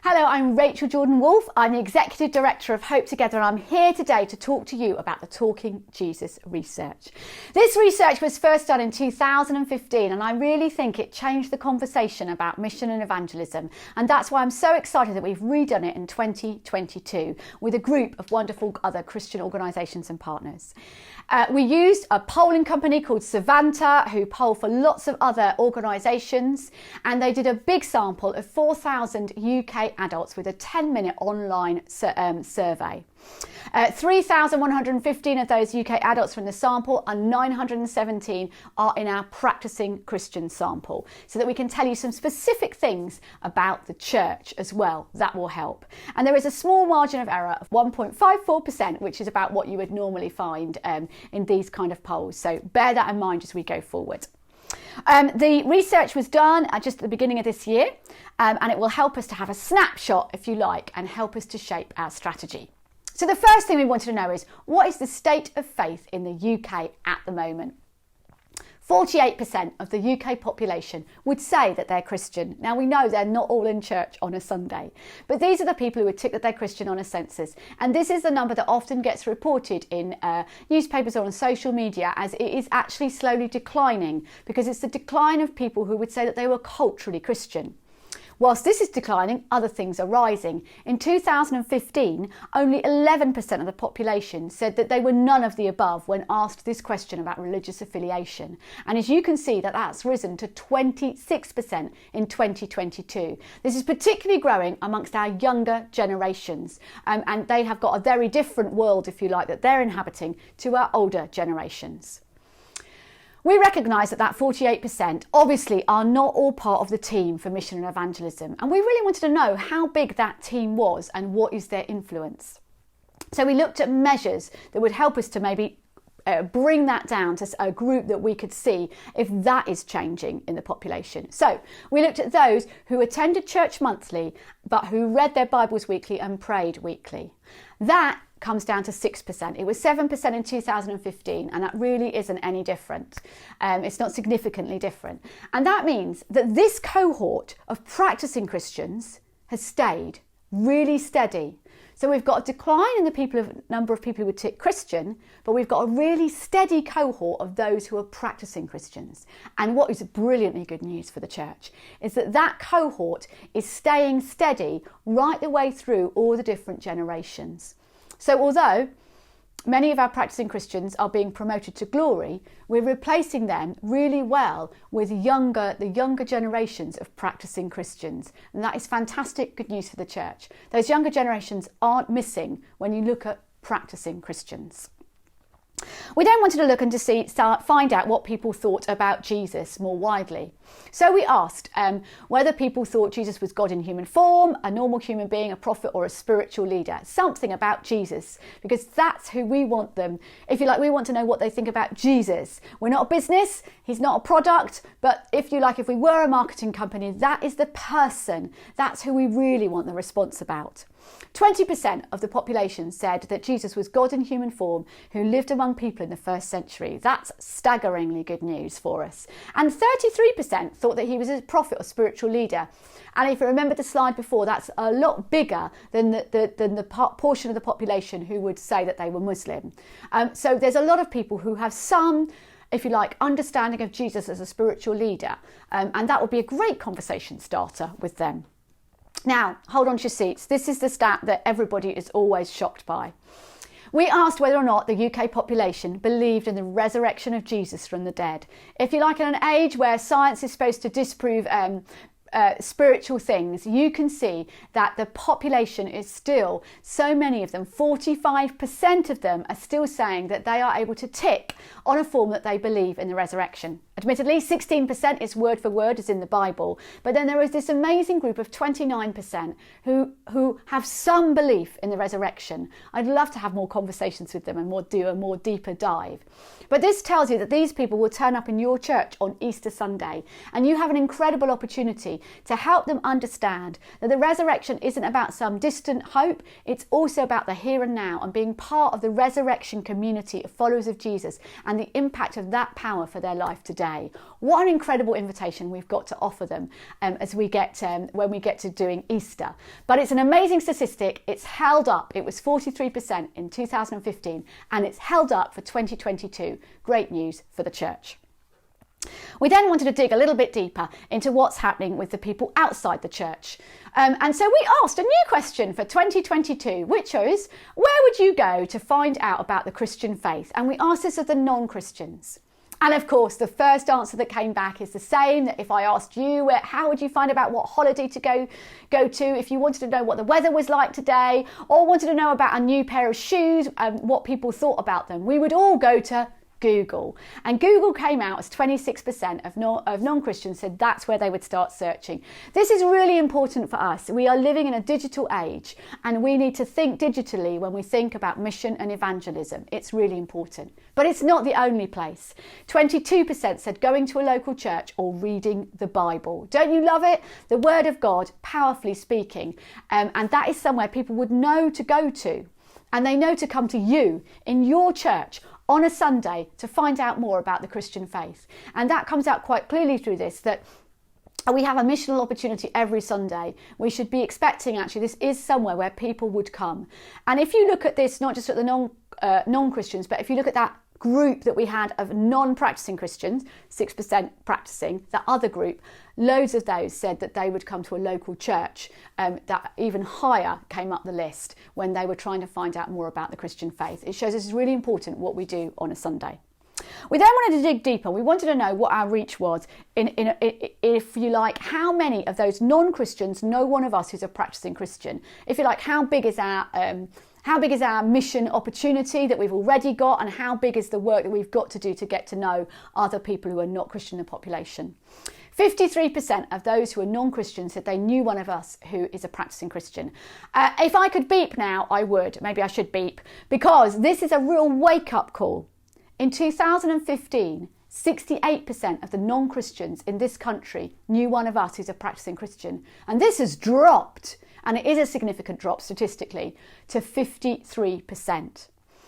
Hello, I'm Rachel Jordan-Wolfe. I'm the Executive Director of Hope Together, and I'm here today to talk to you about the Talking Jesus research. This research was first done in 2015, and I really think it changed the conversation about mission and evangelism, and that's why I'm so excited that we've redone it in 2022 with a group of wonderful other Christian organisations and partners. We used a polling company called Savanta, who poll for lots of other organisations, and they did a big sample of 4,000 UK adults with a 10-minute online survey. 3,115 of those UK adults were in the sample, and 917 are in our practicing Christian sample, so that we can tell you some specific things about the church as well. That will help. And there is a small margin of error of 1.54%, which is about what you would normally find in these kind of polls. So bear that in mind as we go forward. The research was done just at the beginning of this year, and it will help us to have a snapshot, if you like, and help us to shape our strategy. So the first thing we wanted to know is, what is the state of faith in the UK at the moment? 48% of the UK population would say that they're Christian. Now, we know they're not all in church on a Sunday, but these are the people who would tick that they're Christian on a census. And this is the number that often gets reported in newspapers or on social media, as it is actually slowly declining, because it's the decline of people who would say that they were culturally Christian. Whilst this is declining, other things are rising. In 2015, only 11% of the population said that they were none of the above when asked this question about religious affiliation. And as you can see, that's risen to 26% in 2022. This is particularly growing amongst our younger generations. And they have got a very different world, if you like, that they're inhabiting to our older generations. We recognise that 48% obviously are not all part of the team for mission and evangelism, and we really wanted to know how big that team was and what is their influence. So we looked at measures that would help us to maybe bring that down to a group that we could see if that is changing in the population. So we looked at those who attended church monthly but who read their Bibles weekly and prayed weekly. That comes down to 6%. It was 7% in 2015, and that really isn't any different. It's not significantly different. And that means that this cohort of practicing Christians has stayed really steady. So we've got a decline in the number of people who would tick Christian, but we've got a really steady cohort of those who are practicing Christians. And what is brilliantly good news for the church is that cohort is staying steady right the way through all the different generations. So although many of our practicing Christians are being promoted to glory, we're replacing them really well with the younger generations of practicing Christians. And that is fantastic good news for the church. Those younger generations aren't missing when you look at practicing Christians. We then wanted to look and find out what people thought about Jesus more widely. So we asked whether people thought Jesus was God in human form, a normal human being, a prophet, or a spiritual leader. Something about Jesus, because that's who we want them. If you like, we want to know what they think about Jesus. We're not a business, he's not a product, but if you like, if we were a marketing company, that is the person. That's who we really want the response about. 20% of the population said that Jesus was God in human form who lived among people in the first century. That's staggeringly good news for us. And 33% thought that he was a prophet or spiritual leader. And if you remember the slide before, that's a lot bigger than the portion of the population who would say that they were Muslim. So there's a lot of people who have some, if you like, understanding of Jesus as a spiritual leader. And that would be a great conversation starter with them. Now, hold on to your seats. This is the stat that everybody is always shocked by. We asked whether or not the UK population believed in the resurrection of Jesus from the dead. If you like, in an age where science is supposed to disprove spiritual things, you can see that the population is still, so many of them, 45% of them are still saying that they are able to tick on a form that they believe in the resurrection. Admittedly, 16% is word for word as in the Bible, but then there is this amazing group of 29% who have some belief in the resurrection. I'd love to have more conversations with them and do a more deeper dive. But this tells you that these people will turn up in your church on Easter Sunday, and you have an incredible opportunity community to help them understand that the resurrection isn't about some distant hope. It's also about the here and now and being part of the resurrection community of followers of Jesus and the impact of that power for their life today. What an incredible invitation we've got to offer them as we get when we get to doing Easter. But it's an amazing statistic. It's held up. It was 43% in 2015 and it's held up for 2022. Great news for the church. We then wanted to dig a little bit deeper into what's happening with the people outside the church. And so we asked a new question for 2022, which is, where would you go to find out about the Christian faith? And we asked this of the non-Christians. And of course, the first answer that came back is the same, that if I asked you, how would you find out what holiday to go to, if you wanted to know what the weather was like today, or wanted to know about a new pair of shoes and what people thought about them, we would all go to Google. And Google came out as 26% of non-Christians said that's where they would start searching. This is really important for us. We are living in a digital age and we need to think digitally when we think about mission and evangelism. It's really important. But it's not the only place. 22% said going to a local church or reading the Bible. Don't you love it? The Word of God powerfully speaking. And that is somewhere people would know to go to. And they know to come to you in your church on a Sunday to find out more about the Christian faith. And that comes out quite clearly through this, that we have a missional opportunity every Sunday. We should be expecting, actually, this is somewhere where people would come. And if you look at this, not just at the non-Christians, but if you look at that group that we had of non-practicing Christians, 6% practicing, that other group, loads of those said that they would come to a local church. That even higher came up the list when they were trying to find out more about the Christian faith. It shows us it's really important what we do on a Sunday. We then wanted to dig deeper. We wanted to know what our reach was, if you like, how many of those non-Christians know one of us who's a practicing Christian. If you like, how big is our mission opportunity that we've already got, and how big is the work that we've got to do to get to know other people who are not Christian in the population? 53% of those who are non-Christians said they knew one of us who is a practicing Christian. If I could beep now, I would. Maybe I should beep, because this is a real wake-up call. In 2015, 68% of the non-Christians in this country knew one of us who's a practicing Christian. And this has dropped, and it is a significant drop statistically, to 53%.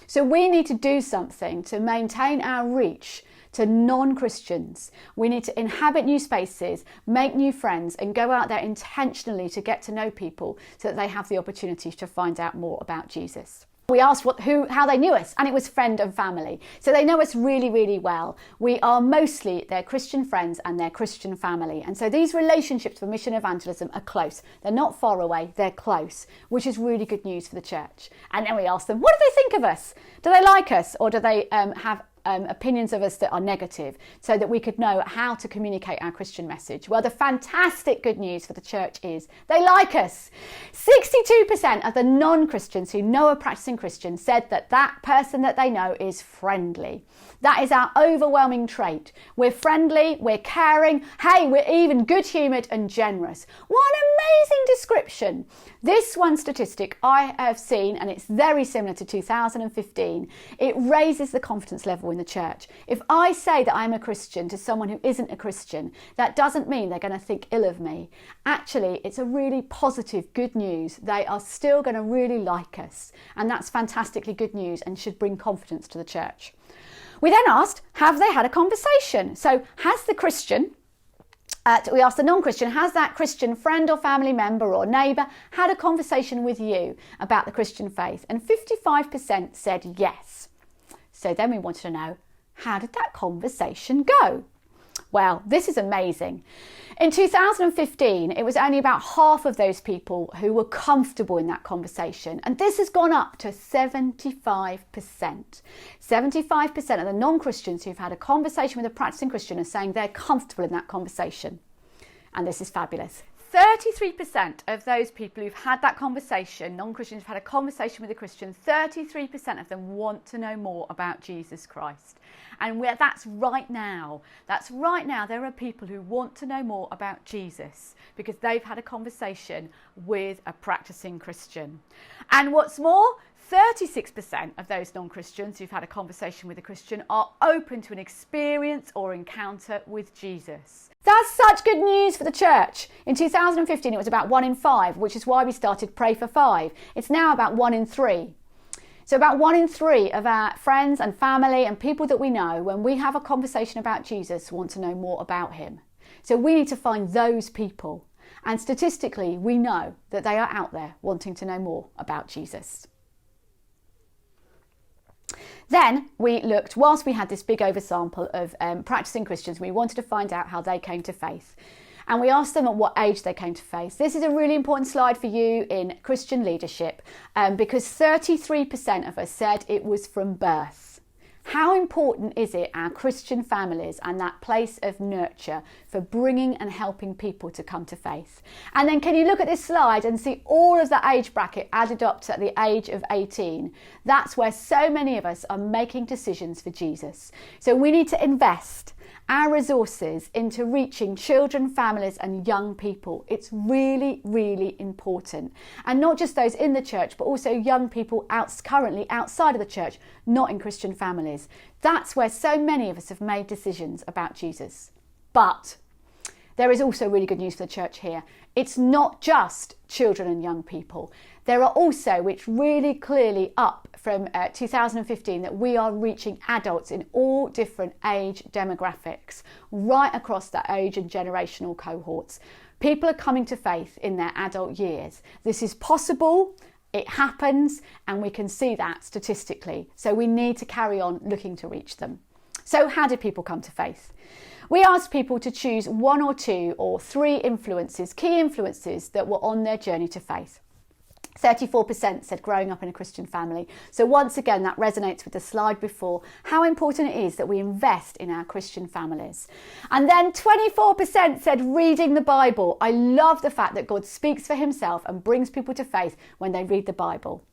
So we need to do something to maintain our reach to non-Christians. We need to inhabit new spaces, make new friends, and go out there intentionally to get to know people so that they have the opportunity to find out more about Jesus. We asked how they knew us, and it was friend and family. So they know us really, really well. We are mostly their Christian friends and their Christian family. And so these relationships for mission evangelism are close. They're not far away, they're close, which is really good news for the church. And then we asked them, what do they think of us? Do they like us, or do they have opinions of us that are negative, so that we could know how to communicate our Christian message? Well, the fantastic good news for the church is they like us. 62% of the non-Christians who know a practicing Christian said that that person that they know is friendly. That is our overwhelming trait. We're friendly, we're caring, hey, we're even good-humoured and generous. What an amazing description. This one statistic I have seen, and it's very similar to 2015, it raises the confidence level in the church. If I say that I'm a Christian to someone who isn't a Christian, that doesn't mean they're going to think ill of me. Actually, it's a really positive, good news. They are still going to really like us. And that's fantastically good news and should bring confidence to the church. We then asked, have they had a conversation? So has the Christian, we asked the non-Christian, has that Christian friend or family member or neighbour had a conversation with you about the Christian faith? And 55% said yes. So then we wanted to know, how did that conversation go? Well, this is amazing. In 2015, it was only about half of those people who were comfortable in that conversation. And this has gone up to 75%. 75% of the non-Christians who've had a conversation with a practicing Christian are saying they're comfortable in that conversation. And this is fabulous. 33% of those people who've had that conversation, non-Christians who've had a conversation with a Christian, 33% of them want to know more about Jesus Christ. And that's right now. That's right now. There are people who want to know more about Jesus because they've had a conversation with a practicing Christian. And what's more, 36% of those non-Christians who've had a conversation with a Christian are open to an experience or encounter with Jesus. That's such good news for the church. In 2015, it was about 1 in 5, which is why we started Pray for 5. It's now about 1 in 3. So about 1 in 3 of our friends and family and people that we know, when we have a conversation about Jesus, want to know more about him. So we need to find those people. And statistically, we know that they are out there wanting to know more about Jesus. Then we looked, whilst we had this big oversample of practicing Christians, we wanted to find out how they came to faith. And we asked them at what age they came to faith. This is a really important slide for you in Christian leadership because 33% of us said it was from birth. How important is it, our Christian families and that place of nurture for bringing and helping people to come to faith? And then can you look at this slide and see all of the age bracket added up to the age of 18? That's where so many of us are making decisions for Jesus. So we need to invest our resources into reaching children, families and young people. It's really, really important. And not just those in the church, but also young people currently outside of the church, not in Christian families. That's where so many of us have made decisions about Jesus. But there is also really good news for the church here. It's not just children and young people. There are also, which really clearly up from 2015, that we are reaching adults in all different age demographics, right across the age and generational cohorts. People are coming to faith in their adult years. This is possible, it happens, and we can see that statistically. So we need to carry on looking to reach them. So how did people come to faith? We asked people to choose 1 or 2 or 3 influences, key influences that were on their journey to faith. 34% said growing up in a Christian family. So once again, that resonates with the slide before, how important it is that we invest in our Christian families. And then 24% said reading the Bible. I love the fact that God speaks for himself and brings people to faith when they read the Bible.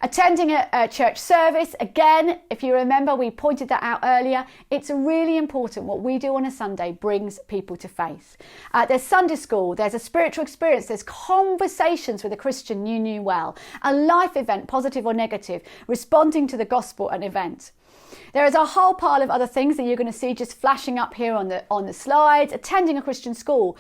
Attending a church service, again, if you remember, we pointed that out earlier. It's really important. What we do on a Sunday brings people to faith. There's Sunday school, there's a spiritual experience, there's conversations with a Christian you knew well, a life event, positive or negative, responding to the gospel and event. There is a whole pile of other things that you're going to see just flashing up here on the slides. Attending a Christian school,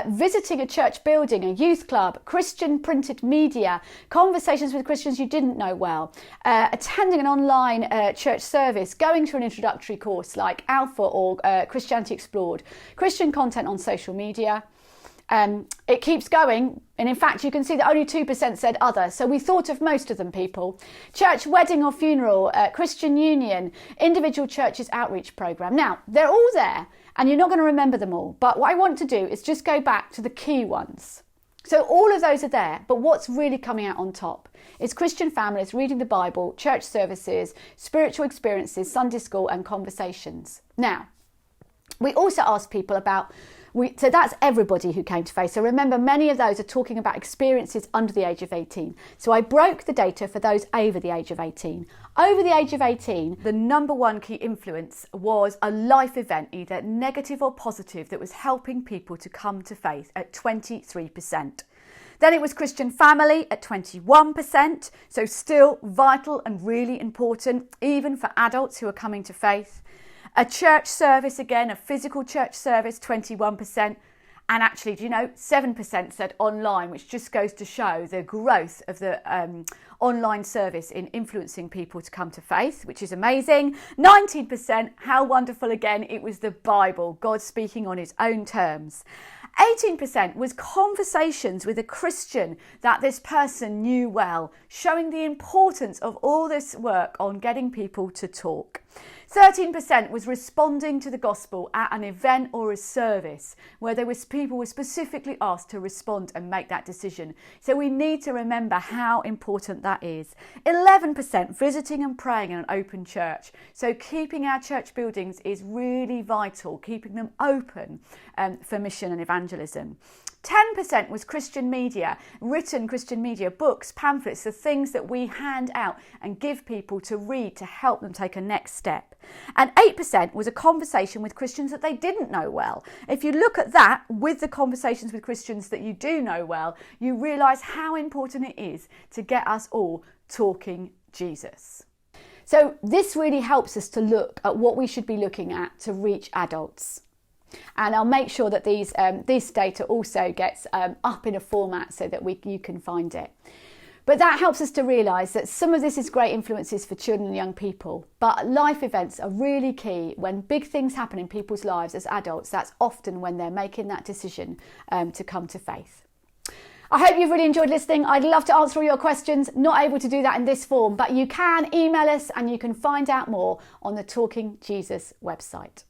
visiting a church building, a youth club, Christian printed media, conversations with Christians you didn't know well, attending an online church service, going to an introductory course like Alpha or Christianity Explored, Christian content on social media. It keeps going, and in fact you can see that only 2% said other, so we thought of most of them, people. Church wedding or funeral, Christian union, individual churches outreach programme. Now, they're all there and you're not going to remember them all, but what I want to do is just go back to the key ones. So all of those are there, but what's really coming out on top is Christian families, reading the Bible, church services, spiritual experiences, Sunday school and conversations. Now, we also asked people about, so that's everybody who came to faith. So remember, many of those are talking about experiences under the age of 18. So I broke the data for those over the age of 18. Over the age of 18, the number one key influence was a life event, either negative or positive, that was helping people to come to faith at 23%. Then it was Christian family at 21%, so still vital and really important, even for adults who are coming to faith. A church service, again, a physical church service, 21%. And actually, do you know, 7% said online, which just goes to show the growth of the online service in influencing people to come to faith, which is amazing. 19%, how wonderful again, it was the Bible, God speaking on his own terms. 18% was conversations with a Christian that this person knew well, showing the importance of all this work on getting people to talk. 13% was responding to the gospel at an event or a service where people were specifically asked to respond and make that decision. So we need to remember how important that is. 11% visiting and praying in an open church. So keeping our church buildings is really vital, keeping them open for mission and evangelism. 10% was Christian media, written Christian media, books, pamphlets, the things that we hand out and give people to read to help them take a next step. And 8% was a conversation with Christians that they didn't know well. If you look at that with the conversations with Christians that you do know well, you realise how important it is to get us all talking Jesus. So this really helps us to look at what we should be looking at to reach adults. And I'll make sure that this data also gets up in a format so that you can find it. But that helps us to realise that some of this is great influences for children and young people, but life events are really key. When big things happen in people's lives as adults, that's often when they're making that decision to come to faith. I hope you've really enjoyed listening. I'd love to answer all your questions. Not able to do that in this form, but you can email us and you can find out more on the Talking Jesus website.